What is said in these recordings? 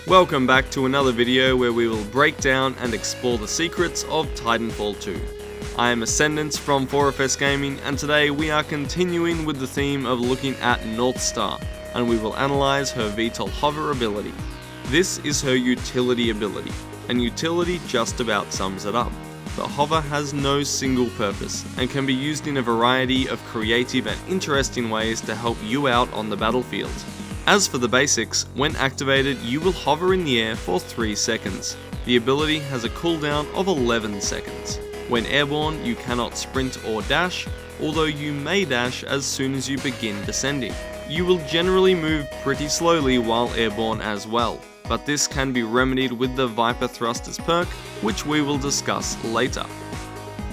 Welcome back to another video where we will break down and explore the secrets of Titanfall 2. I am Ascendance from 4FS Gaming, and today we are continuing with the theme of looking at Northstar, and we will analyze her Vtol hover ability. This is her utility ability, and utility just about sums it up. The hover has no single purpose, and can be used in a variety of creative and interesting ways to help you out on the battlefield. As for the basics, when activated you will hover in the air for 3 seconds. The ability has a cooldown of 11 seconds. When airborne you cannot sprint or dash, although you may dash as soon as you begin descending. You will generally move pretty slowly while airborne as well, but this can be remedied with the Viper Thrusters perk, which we will discuss later.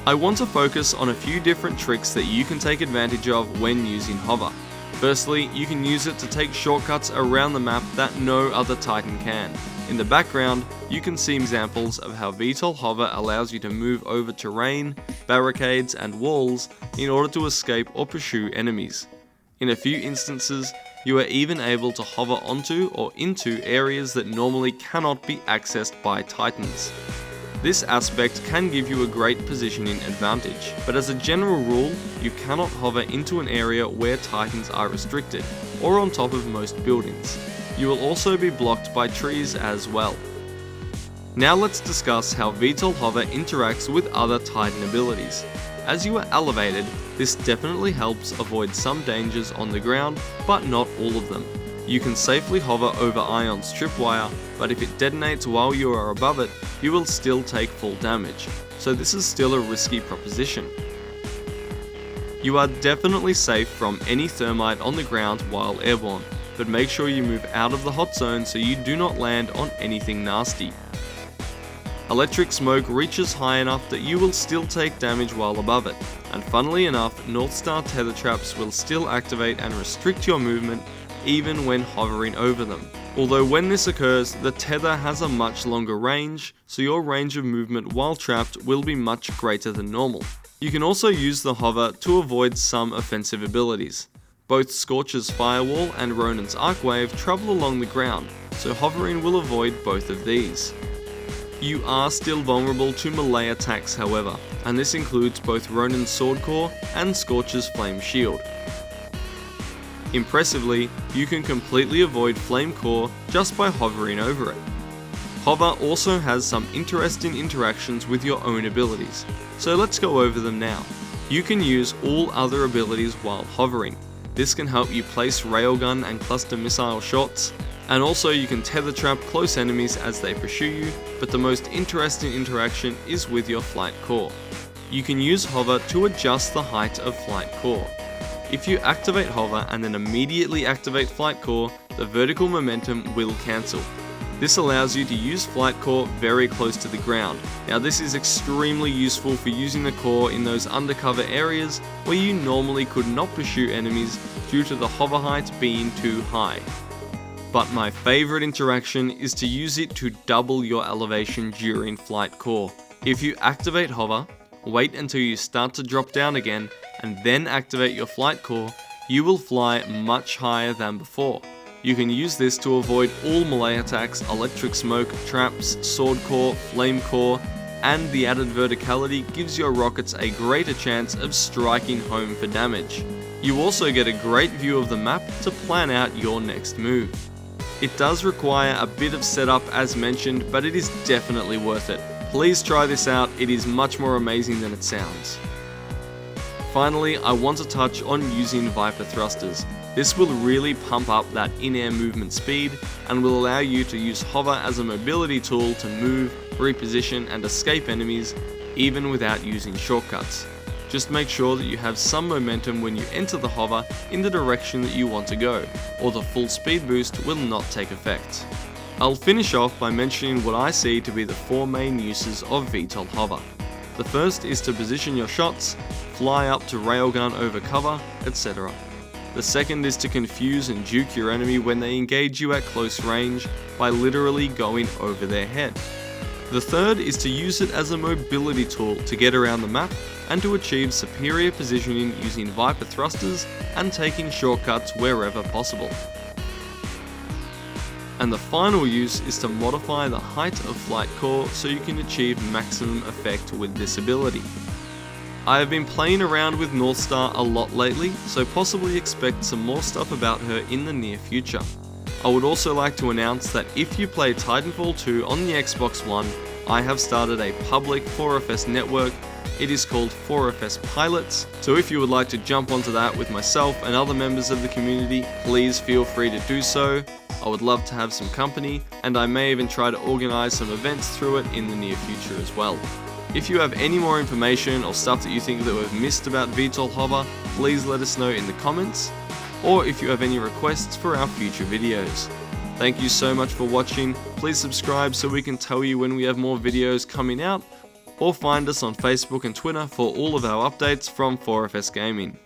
I want to focus on a few different tricks that you can take advantage of when using hover. Firstly, you can use it to take shortcuts around the map that no other Titan can. In the background, you can see examples of how Vtol hover allows you to move over terrain, barricades and walls in order to escape or pursue enemies. In a few instances, you are even able to hover onto or into areas that normally cannot be accessed by Titans. This aspect can give you a great positioning advantage, but as a general rule, you cannot hover into an area where Titans are restricted, or on top of most buildings. You will also be blocked by trees as well. Now let's discuss how Vtol hover interacts with other Titan abilities. As you are elevated, this definitely helps avoid some dangers on the ground, but not all of them. You can safely hover over Ion's tripwire, but if it detonates while you are above it, you will still take full damage, so this is still a risky proposition. You are definitely safe from any thermite on the ground while airborne, but make sure you move out of the hot zone so you do not land on anything nasty. Electric smoke reaches high enough that you will still take damage while above it, and funnily enough, Northstar tether traps will still activate and restrict your movement even when hovering over them. Although when this occurs, the tether has a much longer range, so your range of movement while trapped will be much greater than normal. You can also use the hover to avoid some offensive abilities. Both Scorch's Firewall and Ronin's Arcwave travel along the ground, so hovering will avoid both of these. You are still vulnerable to melee attacks however, and this includes both Ronin's Sword Core and Scorch's Flame Shield. Impressively, you can completely avoid Flame Core just by hovering over it. Hover also has some interesting interactions with your own abilities, so let's go over them now. You can use all other abilities while hovering. This can help you place railgun and cluster missile shots, and also you can tether trap close enemies as they pursue you, but the most interesting interaction is with your flight core. You can use hover to adjust the height of flight core. If you activate hover and then immediately activate flight core, the vertical momentum will cancel. This allows you to use flight core very close to the ground. Now this is extremely useful for using the core in those undercover areas where you normally could not pursue enemies due to the hover height being too high. But my favorite interaction is to use it to double your elevation during flight core. If you activate hover, wait until you start to drop down again, and then activate your flight core, you will fly much higher than before. You can use this to avoid all melee attacks, electric smoke, traps, sword core, flame core, and the added verticality gives your rockets a greater chance of striking home for damage. You also get a great view of the map to plan out your next move. It does require a bit of setup as mentioned, but it is definitely worth it. Please try this out, it is much more amazing than it sounds. Finally, I want to touch on using Viper Thrusters. This will really pump up that in-air movement speed and will allow you to use hover as a mobility tool to move, reposition and escape enemies even without using shortcuts. Just make sure that you have some momentum when you enter the hover in the direction that you want to go, or the full speed boost will not take effect. I'll finish off by mentioning what I see to be the 4 main uses of Vtol hover. The first is to position your shots, fly up to railgun over cover, etc. The second is to confuse and juke your enemy when they engage you at close range by literally going over their head. The third is to use it as a mobility tool to get around the map and to achieve superior positioning using Viper Thrusters and taking shortcuts wherever possible. And the final use is to modify the height of flight core so you can achieve maximum effect with this ability. I have been playing around with Northstar a lot lately, so possibly expect some more stuff about her in the near future. I would also like to announce that if you play Titanfall 2 on the Xbox One, I have started a public 4FS network. It is called 4FS Pilots, so if you would like to jump onto that with myself and other members of the community, please feel free to do so. I would love to have some company, and I may even try to organise some events through it in the near future as well. If you have any more information or stuff that you think that we've missed about Vtol Hover, please let us know in the comments, or if you have any requests for our future videos. Thank you so much for watching. Please subscribe so we can tell you when we have more videos coming out, or find us on Facebook and Twitter for all of our updates from 4FS Gaming.